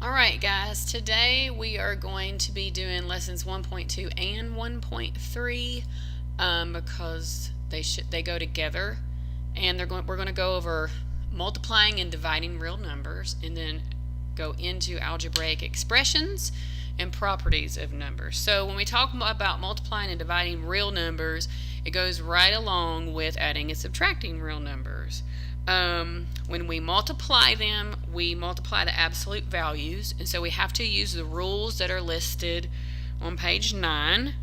Alright guys, today we are going to be doing lessons 1.2 and 1.3 because they go together, and we're going to go over multiplying and dividing real numbers, and then go into algebraic expressions and properties of numbers. So when we talk about multiplying and dividing real numbers, it goes right along with adding and subtracting real numbers. When we multiply them, we multiply the absolute values, and so we have to use the rules that are listed on page 9.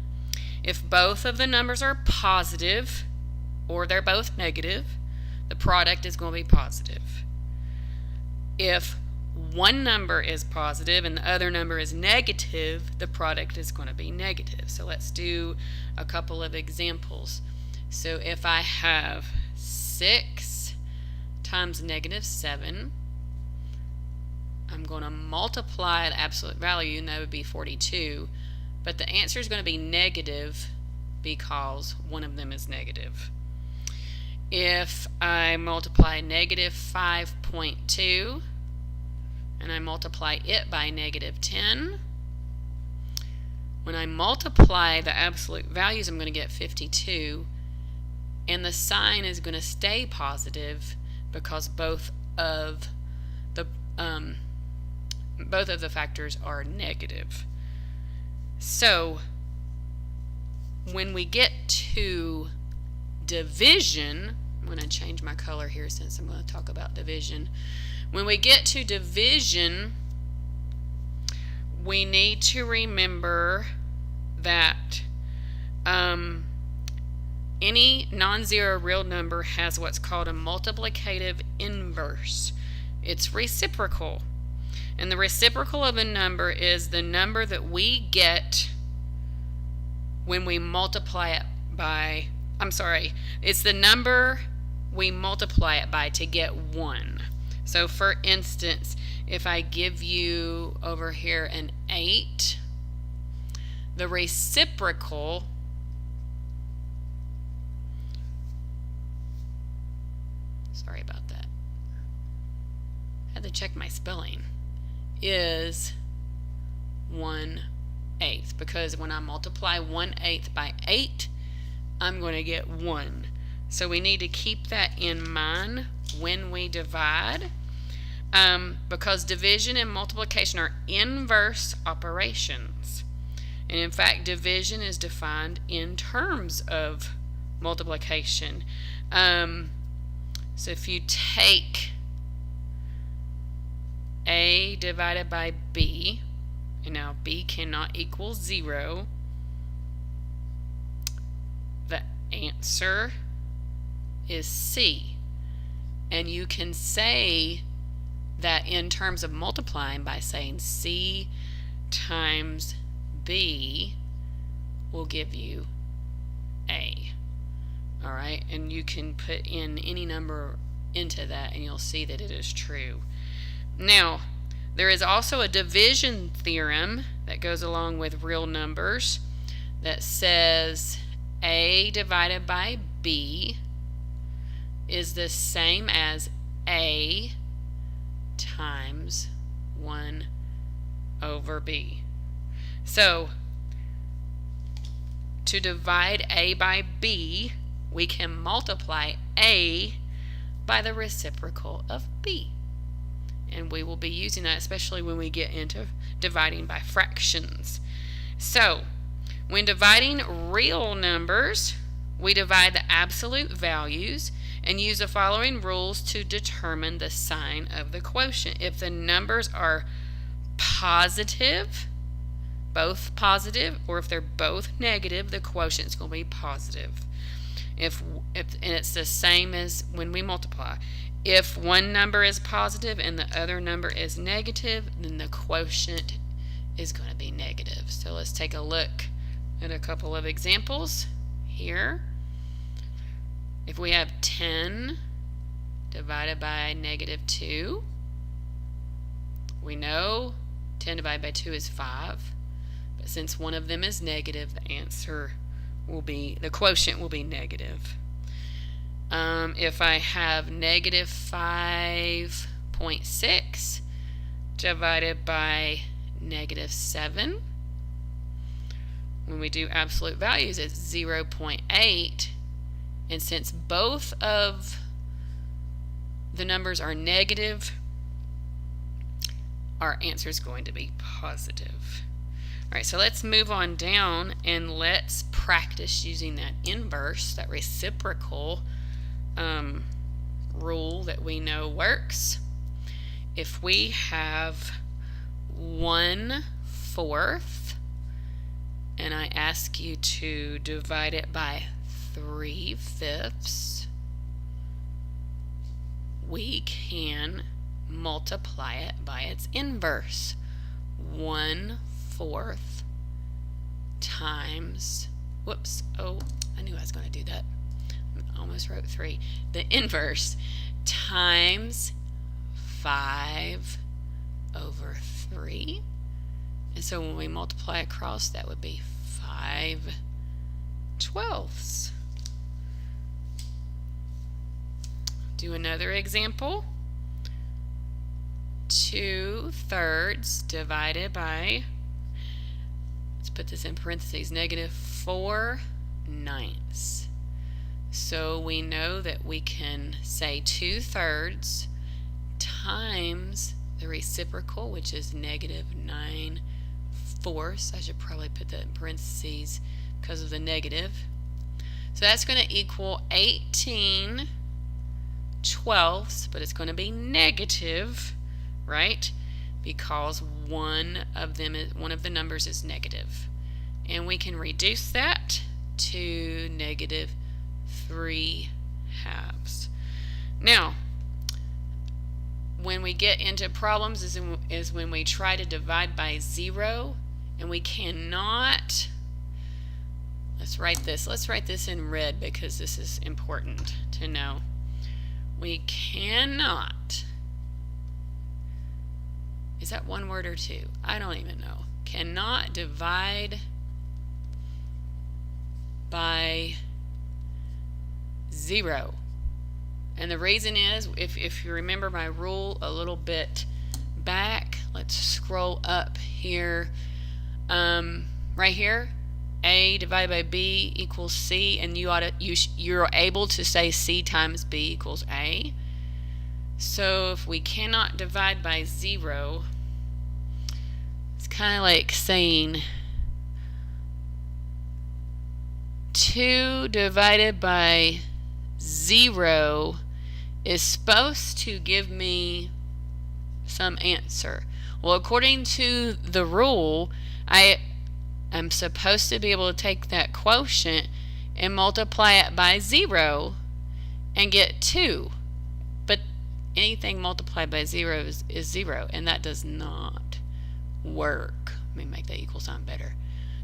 If both of the numbers are positive or they're both negative, the product is going to be positive. If one number is positive and the other number is negative, the product is going to be negative. So let's do a couple of examples. So if I have 6 times negative 7, I'm going to multiply the absolute value, and that would be 42, but the answer is going to be negative because one of them is negative. If I multiply negative 5.2 and I multiply it by negative 10, when I multiply the absolute values, I'm going to get 52, and the sign is going to stay positive because both of the factors are negative. So when we get to division, I'm going to change my color here since I'm going to talk about division. When we get to division, we need to remember that any non-zero real number has what's called a multiplicative inverse. It's reciprocal. And the reciprocal of a number is the number that we get when we multiply it by, it's the number we multiply it by to get 1. So for instance, if I give you over here an 8, the reciprocal sorry about that, I had to check my spelling, is 1/8, because when I multiply 1/8 by 8, I'm going to get 1. So we need to keep that in mind when we divide, because division and multiplication are inverse operations. And in fact, division is defined in terms of multiplication. So if you take A divided by B, and now B cannot equal 0, the answer is C. And you can say that in terms of multiplying by saying C times B will give you A. Alright, and you can put in any number into that and you'll see that it is true. Now, there is also a division theorem that goes along with real numbers that says A divided by B is the same as A times 1 over B. So, to divide A by B, we can multiply A by the reciprocal of B. And we will be using that especially when we get into dividing by fractions. So, when dividing real numbers, we divide the absolute values and use the following rules to determine the sign of the quotient. If the numbers are positive, both positive, or if they're both negative, the quotient is going to be positive. And it's the same as when we multiply. If one number is positive and the other number is negative, then the quotient is going to be negative. So let's take a look at a couple of examples here. If we have 10 divided by negative 2, we know 10 divided by 2 is 5. But since one of them is negative, the answer will be, the quotient will be negative. If I have negative 5.6 divided by -7. When we do absolute values, it's 0.8. And since both of the numbers are negative, our answer is going to be positive. All right, so let's move on down and let's practice using that inverse, that reciprocal rule that we know works. If we have 1/4 and I ask you to divide it by 3/5, we can multiply it by its inverse. 1/4 times, whoops, oh, I knew I was going to do that. I almost wrote 3. The inverse times 5/3. And so when we multiply across, that would be 5/12. Do another example. 2/3 divided by, let's put this in parentheses, -4/9. So we know that we can say 2/3 times the reciprocal, which is -9/4. I should probably put that in parentheses because of the negative. So that's going to equal 18/12, but it's going to be negative, right? Because one of the numbers is negative. And we can reduce that to -3/2. Now, when we get into problems is when we try to divide by 0 and we cannot. Let's write this in red because this is important to know. We cannot, is that one word or two? I don't even know. Cannot divide by 0. And the reason is, if you remember my rule a little bit back, let's scroll up here. Right here, A divided by B equals C, and you're able to say C times B equals A. So if we cannot divide by 0, it's kind of like saying 2 divided by 0 is supposed to give me some answer. Well, according to the rule, I'm supposed to be able to take that quotient and multiply it by 0 and get 2. But anything multiplied by 0 is 0, and that does not work. Let me make that equal sign better.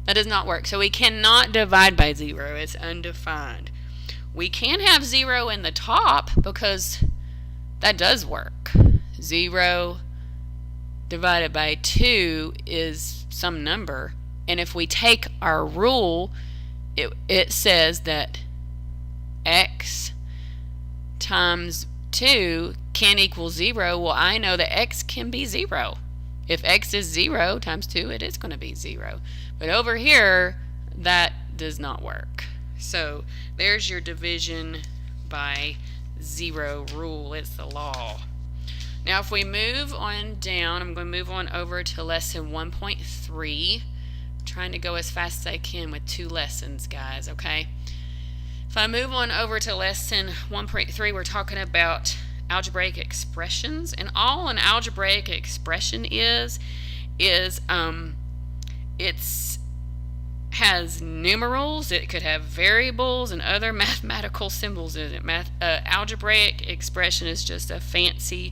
That does not work. So we cannot divide by 0. It's undefined. We can have 0 in the top because that does work. 0 divided by 2 is some number. And if we take our rule, it says that x times 2 can equal 0. Well, I know that x can be 0. If x is 0 times 2, it is going to be 0. But over here, that does not work. So there's your division by 0 rule. It's the law. Now if we move on down, I'm going to move on over to lesson 1.3. I'm trying to go as fast as I can with 2 lessons, guys, okay? If I move on over to lesson 1.3, we're talking about algebraic expressions. And all an algebraic expression is it's has numerals, it could have variables and other mathematical symbols in it. Algebraic expression is just a fancy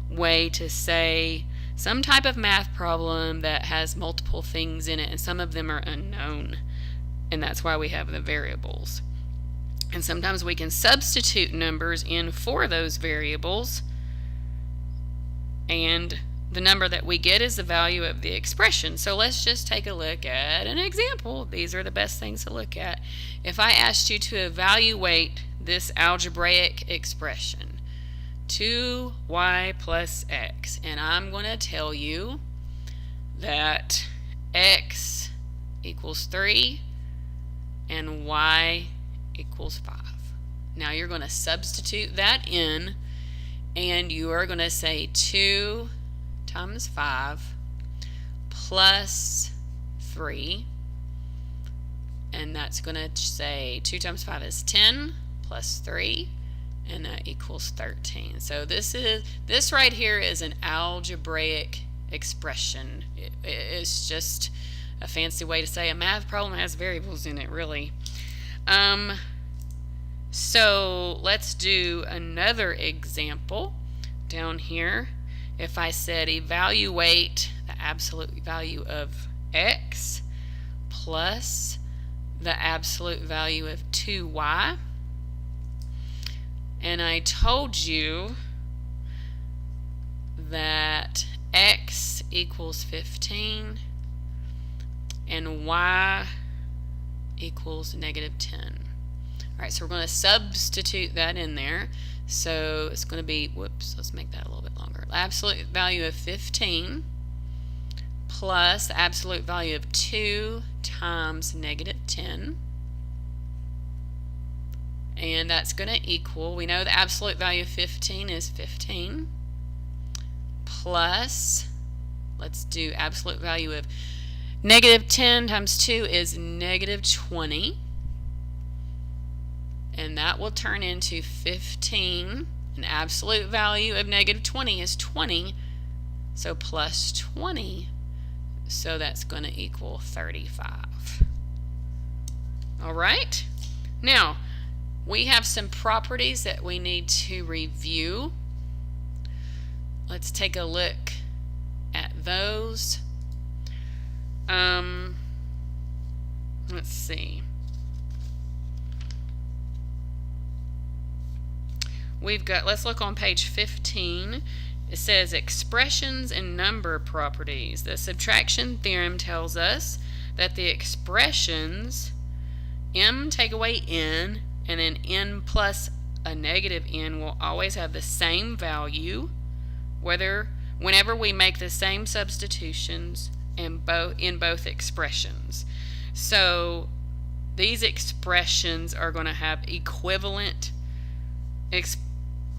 way to say some type of math problem that has multiple things in it, and some of them are unknown, and that's why we have the variables. And sometimes we can substitute numbers in for those variables, and the number that we get is the value of the expression. So let's just take a look at an example. These are the best things to look at. If I asked you to evaluate this algebraic expression, 2y plus x. And I'm going to tell you that x equals 3 and y equals 5. Now you're going to substitute that in, and you are going to say 2 times 5 plus 3, and that's going to say 2 times 5 is 10 plus 3, and that equals 13. So this right here is an algebraic expression. It's just a fancy way to say a math problem has variables in it, really. So let's do another example down here. If I said evaluate the absolute value of x plus the absolute value of 2y, and I told you that x equals 15 and y equals negative 10. Alright, so we're going to substitute that in there. So it's going to be, whoops, let's make that a little bit longer. The absolute value of 15 plus the absolute value of 2 times negative 10. And that's going to equal, we know the absolute value of 15 is 15, plus, let's do absolute value of negative 10 times 2 is negative 20. And that will turn into 15. An absolute value of negative 20 is 20. So plus 20. So that's going to equal 35. All right. Now, we have some properties that we need to review. Let's take a look at those. Let's see. Let's look on page 15. It says expressions and number properties. The subtraction theorem tells us that the expressions m take away n, and then n plus a negative n will always have the same value whenever we make the same substitutions in both expressions. So these expressions are going to have equivalent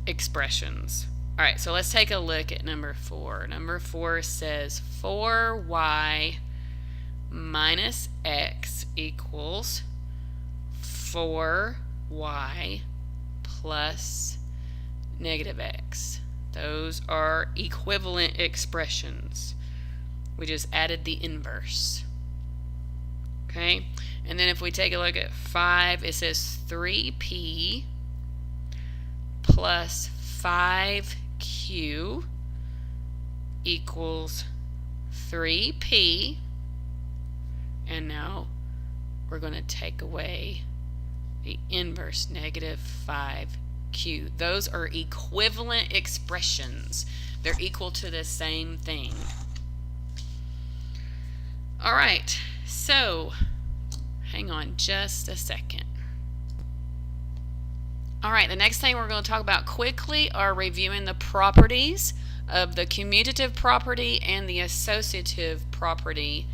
expressions. Alright, so let's take a look at number 4. Number 4 says 4y minus x equals 4y plus negative x. Those are equivalent expressions. We just added the inverse. Okay, and then if we take a look at 5, it says 3p plus 5q equals 3p, and now we're going to take away the inverse, negative 5q. Those are equivalent expressions. They're equal to the same thing. Alright, so hang on just a second. Alright, the next thing we're going to talk about quickly are reviewing the properties of the commutative property and the associative property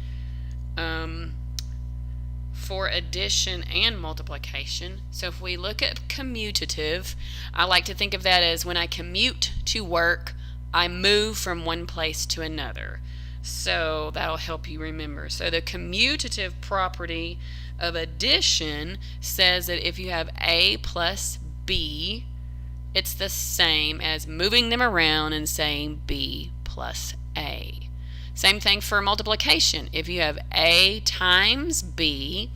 for addition and multiplication. So if we look at commutative, I like to think of that as when I commute to work, I move from one place to another. So that'll help you remember. So the commutative property of addition says that if you have a plus b, it's the same as moving them around and saying b plus a. Same thing for multiplication. If you have a times b,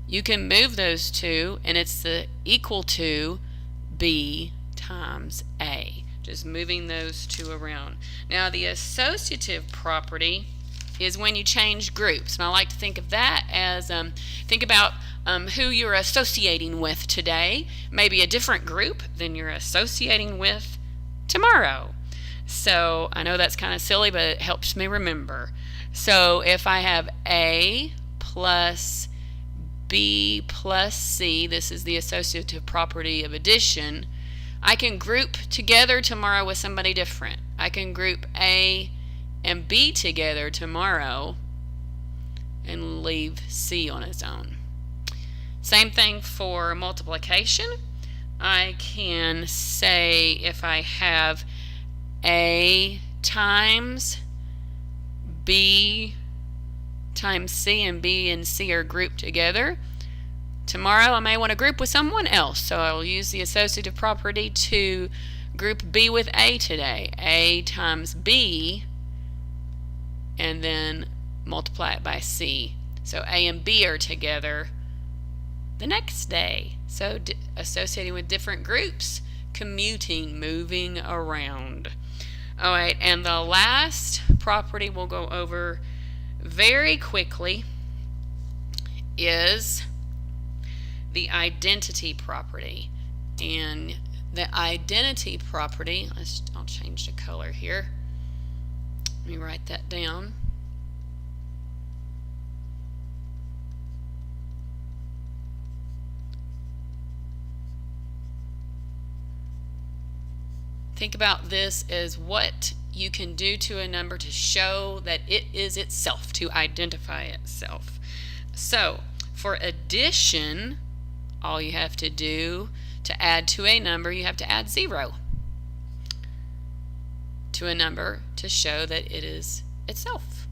you can move those two and it's equal to b times a. Just moving those two around. Now the associative property is when you change groups. And I like to think of that as, think about who you're associating with today. Maybe a different group than you're associating with tomorrow. So I know that's kind of silly, but it helps me remember. So if I have a plus b plus c, this is the associative property of addition, I can group together tomorrow with somebody different. I can group A and B together tomorrow and leave C on its own. Same thing for multiplication. I can say if I have A times B times C, and B and C are grouped together, tomorrow I may want to group with someone else, so I'll use the associative property to group B with A today. A times B, and then multiply it by C. So A and B are together the next day. So associating with different groups, commuting, moving around. Alright, and the last property we'll go over very quickly is the identity property. And the identity property, I'll change the color here. Let me write that down. Think about this as what you can do to a number to show that it is itself, to identify itself. So, for addition, all you have to do to add to a number, you have to add 0 to a number to show that it is itself.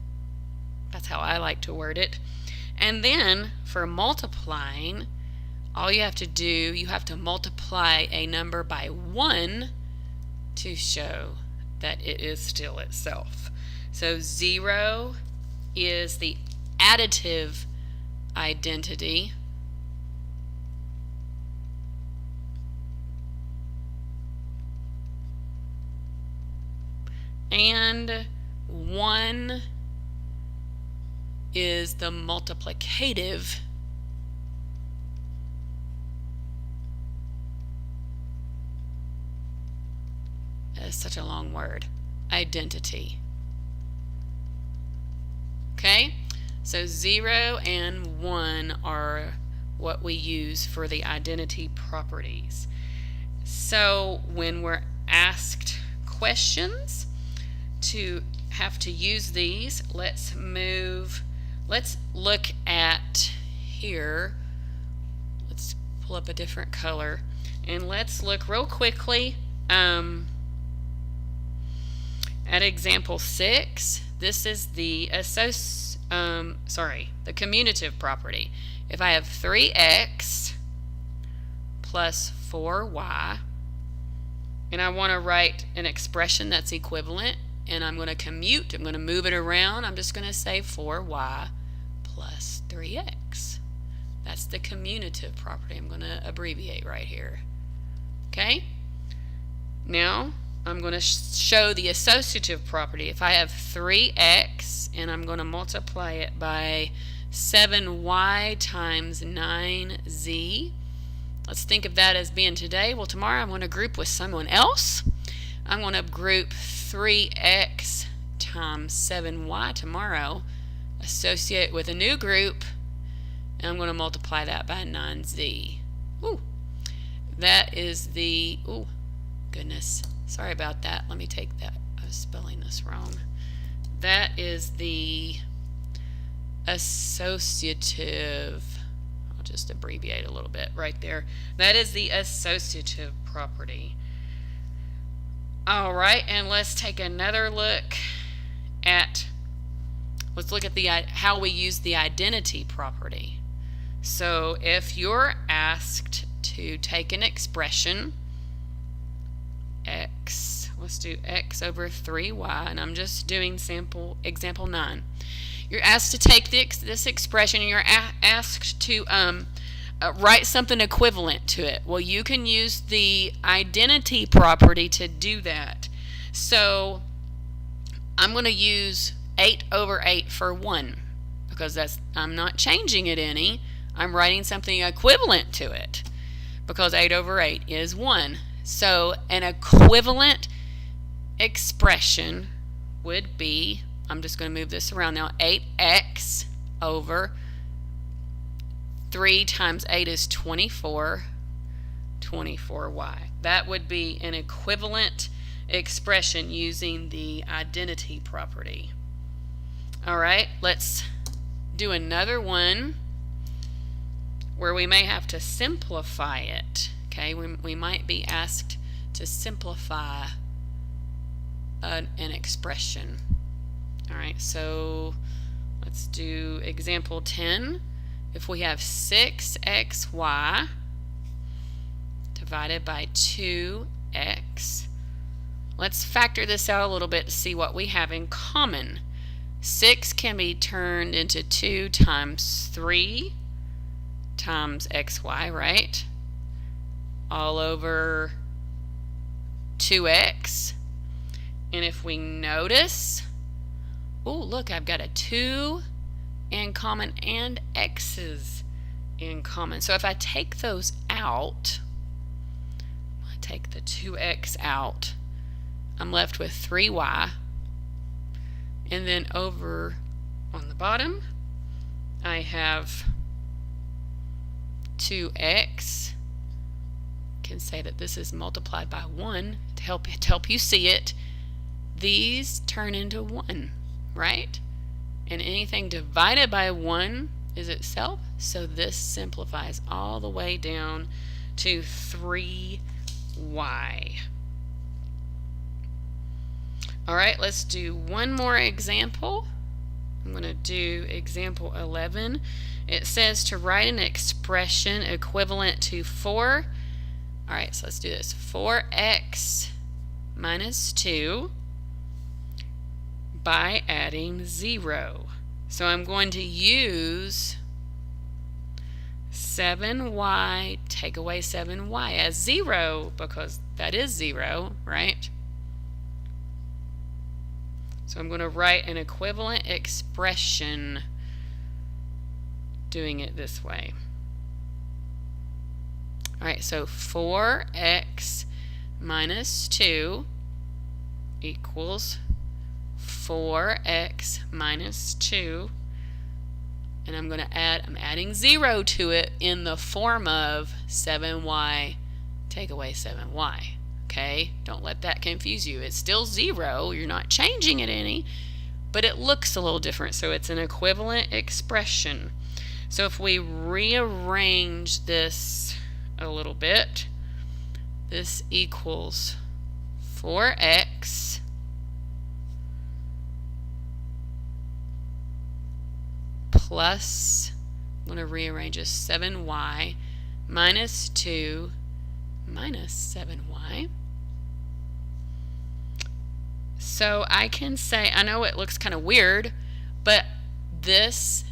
That's how I like to word it. And then, for multiplying, all you have to do, you have to multiply a number by 1 to show that it is still itself. So 0 is the additive identity. And 1 is the multiplicative is such a long word, identity. Okay, so 0 and 1 are what we use for the identity properties. So when we're asked questions to have to use these, let's look at here. Let's pull up a different color and let's look real quickly at example 6. This is the the commutative property. If I have 3x plus 4y, and I want to write an expression that's equivalent, and I'm going to commute, I'm going to move it around, I'm just going to say 4y plus 3x. That's the commutative property. I'm going to abbreviate right here. Okay? Now, I'm going to show the associative property. If I have 3x and I'm going to multiply it by 7y times 9z, let's think of that as being today. Well, tomorrow I'm going to group with someone else. I'm going to group 3x times 7y tomorrow, associate with a new group, and I'm going to multiply that by 9z. Ooh, that is the, ooh, goodness. Sorry about that. Let me take that. I was spelling this wrong. That is the associative. I'll just abbreviate a little bit right there. That is the associative property. All right, and let's take another look at, let's look at the how we use the identity property. So if you're asked to take an expression, x, let's do x over 3y, and I'm just doing example 9. You're asked to take this expression and you're asked to write something equivalent to it. Well, you can use the identity property to do that. So I'm going to use 8 over 8 for 1 because I'm not changing it any. I'm writing something equivalent to it because 8 over 8 is 1. So an equivalent expression would be, I'm just going to move this around now, 8x over 3 times 8 is 24. 24y. That would be an equivalent expression using the identity property. All right, let's do another one where we may have to simplify it. Okay, we might be asked to simplify an expression. All right, so let's do example 10. If we have 6xy divided by 2x, let's factor this out a little bit to see what we have in common. 6 can be turned into 2 times 3 times xy, right? All over 2x. And if we notice, oh, look, I've got a 2 in common and x's in common. So if I take those out, I take the 2x out, I'm left with 3y. And then over on the bottom, I have 2x. Can say that this is multiplied by 1 to help you see it. These turn into 1, right? And anything divided by 1 is itself, so this simplifies all the way down to 3y. All right, let's do one more example. I'm going to do example 11. It says to write an expression equivalent to 4. All right, so let's do this. 4x minus 2 by adding 0. So I'm going to use 7y, take away 7y as 0 because that is 0, right? So I'm going to write an equivalent expression doing it this way. All right, so 4x minus 2 equals 4x minus 2. And I'm adding 0 to it in the form of 7y take away 7y. Okay, don't let that confuse you. It's still 0. You're not changing it any, but it looks a little different. So it's an equivalent expression. So if we rearrange this a little bit, this equals 4x plus, I'm going to rearrange as 7y minus 2 minus 7y. So I can say, I know it looks kind of weird, but these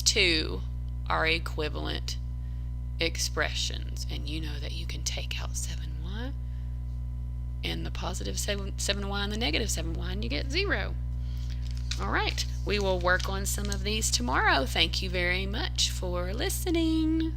two are equivalent expressions, and you know that you can take out 7y and the positive 7y and the negative 7y, and you get 0. All right, we will work on some of these tomorrow. Thank you very much for listening.